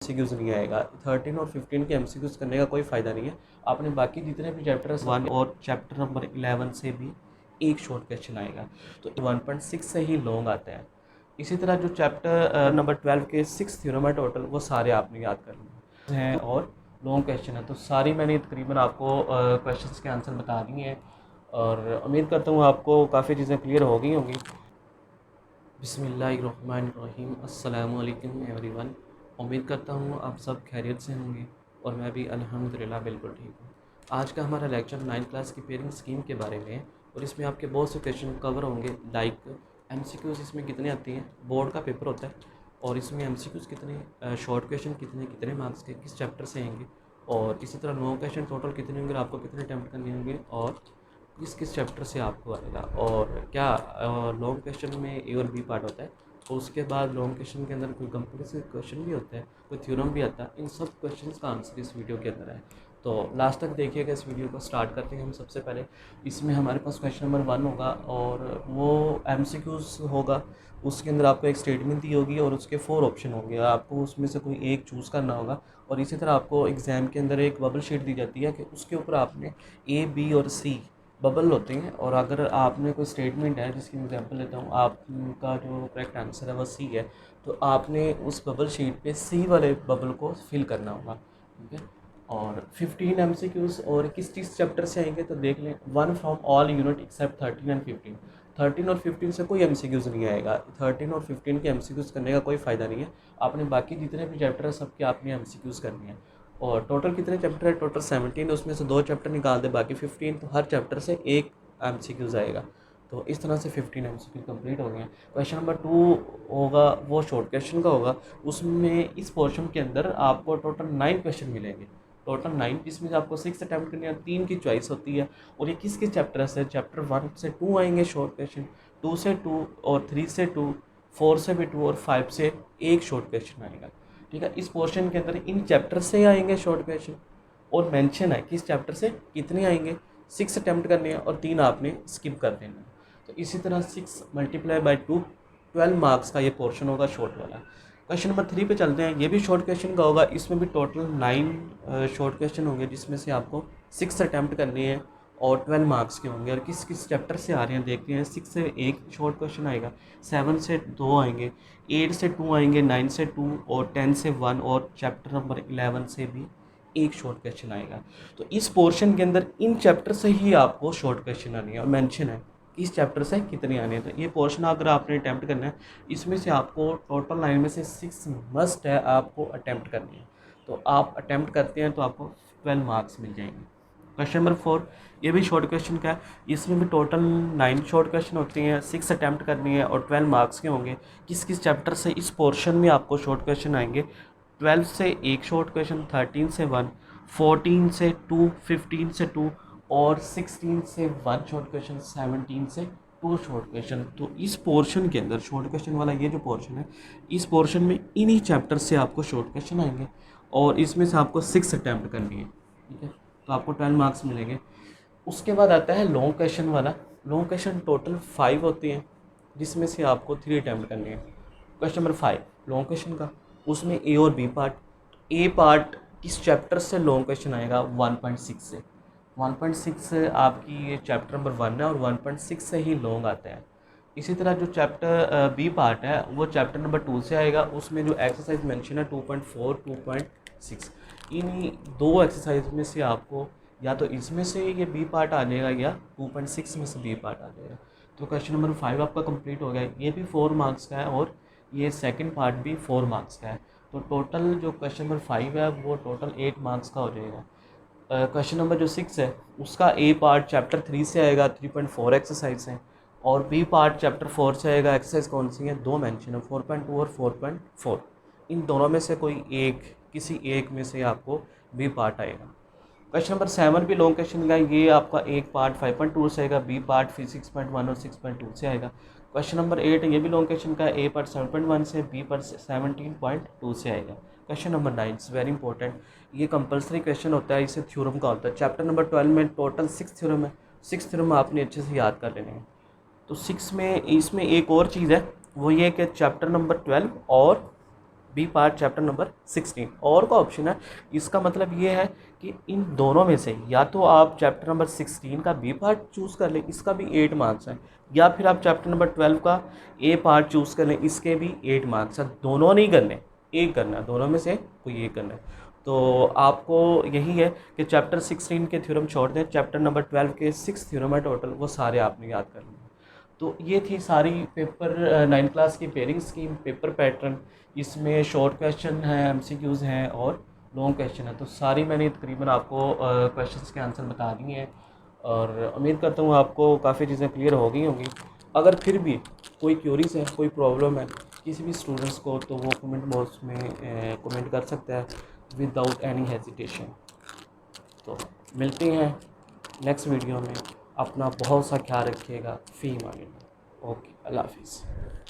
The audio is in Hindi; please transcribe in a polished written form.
एमसीक्यूज़ नहीं आएगा। 13 और 15 के एमसीक्यूज़ करने का कोई फ़ायदा नहीं है। आपने बाकी जितने भी चैप्टर्स 1 और चैप्टर नंबर 11 से भी एक शॉर्ट क्वेश्चन आएगा, तो 1.6 से ही लॉन्ग आता है। इसी तरह जो चैप्टर नंबर 12 के 6 थ्योरम है टोटल, वो सारे आपने याद करने हैं और लॉन्ग क्वेश्चन है। तो सारी मैंने तकरीबन आपको क्वेश्चंस के आंसर बता दिए हैं और उम्मीद करता हूँ आपको काफ़ी चीज़ें क्लियर हो गई होंगी। बिस्मिल्लाहिर्रहमानिर्रहीम, अस्सलामु अलैकुम एवरीवन। उम्मीद करता हूँ आप सब खैरियत से होंगे और मैं भी अल्हम्दुलिल्लाह बिल्कुल ठीक हूँ। आज का हमारा लेक्चर 9th क्लास की पेयरिंग स्कीम के बारे में है और इसमें आपके बहुत से क्वेश्चन कवर होंगे। लाइक एमसीक्यूज़ इसमें कितनी आती हैं, बोर्ड का पेपर होता है और इसमें एमसीक्यूज़ कितने, शॉर्ट क्वेश्चन कितने कितने मार्क्स के किस चैप्टर से आएंगे, और इसी तरह लॉन्ग क्वेश्चन टोटल कितने होंगे, आपको कितने अटैम्प्ट करने होंगे और किस किस चैप्टर से आपको आएगा, और क्या लॉन्ग क्वेश्चन में ए और बी पार्ट होता है। तो उसके बाद लॉन्ग क्वेश्चन के अंदर कोई कंपल्सरी क्वेश्चन भी होता है, कोई थ्योरम भी आता है। इन सब क्वेश्चंस का आंसर इस वीडियो के अंदर है, तो लास्ट तक देखिएगा। इस वीडियो को स्टार्ट करते हैं हम। सबसे पहले इसमें हमारे पास क्वेश्चन नंबर 1 होगा और वो एमसीक्यूज़ होगा। उसके अंदर आपको एक स्टेटमेंट दी होगी और उसके 4 ऑप्शन होंगे, आपको उसमें से कोई एक चूज़ करना होगा। और इसी तरह आपको एग्ज़ाम के अंदर एक बबल शीट दी जाती है कि उसके ऊपर आपने ए, बी और सी बबल होते हैं। और अगर आपने कोई स्टेटमेंट है, जिसकी एग्जांपल लेता हूँ, आपका जो करेक्ट आंसर है वो सी है, तो आपने उस बबल शीट पे सी वाले बबल को फिल करना होगा। ठीक है। और 15 एमसीक्यूज़ और किस किस चैप्टर से आएंगे, तो देख लें। 1 from all unit except 13 and 15। 13 और 15 से कोई एमसीक्यूज़ नहीं आएगा। 13 और 15 के एमसीक्यूज़ करने का कोई फ़ायदा नहीं है। आपने बाकी जितने भी चैप्टर है सबके आपने एमसीक्यूज़ करने हैं। और टोटल कितने चैप्टर है, टोटल 17, उसमें से 2 चैप्टर निकाल दे, बाकी 15, तो हर चैप्टर से एक एमसीक्यूज़ आएगा। तो इस तरह से 15 एमसीक्यू कंप्लीट हो गए हैं। क्वेश्चन नंबर 2 होगा, वो शॉर्ट क्वेश्चन का होगा। उसमें इस पोर्शन के अंदर आपको टोटल 9 क्वेश्चन मिलेंगे, टोटल 9, जिसमें से आपको 6 अटैम्प्ट करने हैं, 3 की चॉइस होती है। और ये किस किस चैप्टर से, चैप्टर 1 से 2 आएंगे शॉर्ट क्वेश्चन, 2 से 2 और 3 से 2, 4 से भी 2 और 5 से एक शॉर्ट क्वेश्चन आएगा। ठीक है। इस पोर्शन के अंदर इन चैप्टर से आएंगे शॉर्ट क्वेश्चन और मेंशन है किस चैप्टर से कितने आएंगे। 6 अटैम्प्ट करने हैं और 3 आपने स्किप कर देना है। तो इसी तरह 6 मल्टीप्लाई बाई 2, 12 मार्क्स का ये पोर्शन होगा शॉर्ट वाला। क्वेश्चन नंबर 3 पे चलते हैं। ये भी शॉर्ट क्वेश्चन का होगा। इसमें भी टोटल 9 शॉर्ट क्वेश्चन होंगे, जिसमें से आपको 6 अटैम्प्ट करने हैं और 12 मार्क्स के होंगे। और किस किस चैप्टर से आ रहे हैं देखते हैं। 6 से एक शॉर्ट क्वेश्चन आएगा, 7 से 2 आएंगे, 8 से 2 आएंगे, 9 से 2 और 10 से 1, और चैप्टर नंबर 11 से भी एक शॉर्ट क्वेश्चन आएगा। तो इस पोर्शन के अंदर इन चैप्टर से ही आपको शॉर्ट क्वेश्चन आने हैं और मेंशन है किस चैप्टर से कितने आने हैं। तो ये पोर्शन अगर आपने अटैम्प्ट करना है, इसमें से आपको टोटल 9 में से 6 मस्ट है आपको अटैम्प्ट करनी है। तो आप अटैम्प्ट करते हैं तो आपको 12 मार्क्स मिल जाएंगे। क्वेश्चन नंबर 4, ये भी शॉर्ट क्वेश्चन का है। इसमें भी टोटल 9 शॉर्ट क्वेश्चन होते हैं, 6 अटैम्प्ट करनी है और 12 मार्क्स के होंगे। किस किस चैप्टर से इस पोर्शन में आपको शॉर्ट क्वेश्चन आएंगे। 12 से एक शॉर्ट क्वेश्चन, 13 से 1, 14 से 2, 15 से 2 और 16 से 1 शॉर्ट क्वेश्चन, 17 से 2 शॉर्ट क्वेश्चन। तो इस पोर्शन के अंदर शॉर्ट क्वेश्चन वाला ये जो पोर्शन है, इस पोर्शन में इन्हीं चैप्टर से आपको शॉर्ट क्वेश्चन आएंगे और इसमें से आपको 6 अटैम्प्ट करनी है। ठीक है। तो आपको 12 मार्क्स मिलेंगे। उसके बाद आता है लॉन्ग क्वेश्चन वाला। लॉन्ग क्वेश्चन टोटल 5 होते हैं, जिसमें से आपको 3 अटैम्प्ट करने हैं। क्वेश्चन नंबर 5 लॉन्ग क्वेश्चन का, उसमें ए और बी पार्ट। ए पार्ट किस चैप्टर से लॉन्ग क्वेश्चन आएगा, 1.6 से। 1.6 से आपकी ये चैप्टर नंबर 1 है और 1.6 से ही लॉन्ग आता है। इसी तरह जो चैप्टर बी पार्ट है वो चैप्टर नंबर 2 से आएगा। उसमें जो एक्सरसाइज मेंशन है 2.4, 2.6, इन 2 एक्सरसाइज में से आपको या तो इसमें से ये बी पार्ट आ जाएगा या 2.6 में से बी पार्ट आ जाएगा। तो क्वेश्चन नंबर 5 आपका कंप्लीट हो गया। ये भी 4 मार्क्स का है और ये सेकंड पार्ट भी 4 मार्क्स का है। तो टोटल जो क्वेश्चन नंबर 5 है वो टोटल 8 मार्क्स का हो जाएगा। क्वेश्चन नंबर जो 6 है उसका ए पार्ट चैप्टर 3 से आएगा, 3.4 एक्सरसाइज है, और बी पार्ट चैप्टर 4 से आएगा। एक्सरसाइज कौन सी है, 2 मेंशन है, 4.2 और 4.4। इन दोनों में से कोई एक, किसी एक में से आपको बी पार्ट आएगा। क्वेश्चन नंबर 7 भी लॉन्ग क्वेश्चन का, ये आपका एक पार्ट 5.2 से आएगा, बी पार्ट फिर 6.1 और 6.2 से आएगा। क्वेश्चन नंबर 8 ये भी लॉन्ग क्वेश्चन का, ए पार्ट 7.1 से, बी पार्ट 17.2 से आएगा। क्वेश्चन नंबर 9 वेरी इंपॉर्टेंट, ये कंपलसरी क्वेश्चन होता है, इसे थ्योरम का होता है। चैप्टर नंबर 12 में टोटल 6 थ्योरम है। 6 थ्योरम आपने अच्छे से याद कर लेने हैं। तो 6 में इसमें एक और चीज़ है, वो ये कि चैप्टर नंबर 12 और बी पार्ट चैप्टर नंबर 16 और का ऑप्शन है। इसका मतलब ये है कि इन दोनों में से या तो आप चैप्टर नंबर 16 का बी पार्ट चूज़ कर लें, इसका भी 8 मार्क्स हैं, या फिर आप चैप्टर नंबर 12 का ए पार्ट चूज़ कर लें, इसके भी 8 मार्क्स हैं। दोनों नहीं करने, एक करना है, दोनों में से कोई एक करना है। तो आपको यही है कि चैप्टर 16 के थ्योरम छोड़ दें, चैप्टर नंबर 12 के 6 थ्योरम है टोटल, वो सारे आपने याद कर लें। तो ये थी सारी पेपर 9 क्लास की पेयरिंग स्कीम, पेपर पैटर्न। इसमें शॉर्ट क्वेश्चन हैं, एमसीक्यूज़ हैं और लॉन्ग क्वेश्चन है। तो सारी मैंने तकरीबन आपको क्वेश्चंस के आंसर बता दिए हैं और उम्मीद करता हूँ आपको काफ़ी चीज़ें क्लियर हो गई होंगी। अगर फिर भी कोई क्यूरीज है, कोई प्रॉब्लम है किसी भी स्टूडेंट्स को, तो वो कमेंट बॉक्स में कमेंट कर सकता है विदाउट एनी हेजिटेशन। तो मिलते हैं नेक्स्ट वीडियो में। अपना बहुत सा ख्याल रखिएगा। फ़ी मांगे। ओके, अल्लाह हाफिज़।